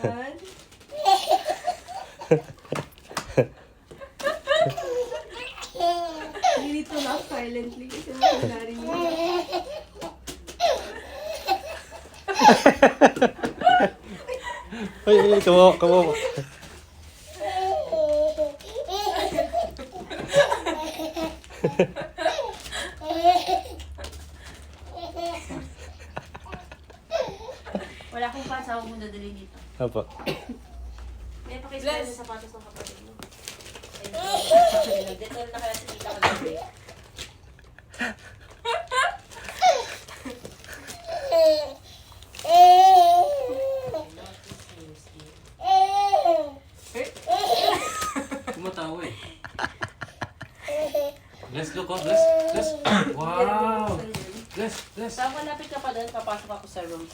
Yan. You need to laugh silently kasi nangyari mo. Ay, kawawa. Wala akong pants, ako mo dadali dito. Apa. May pakisipin sa sapatos ng kapatid mo. Dito na kaya si tita ko gabi. Tumatawa eh. Bless, look, oh, bless, bless. Wow! Bless, bless. Saan malapit ka pa doon, papasok ako sa room.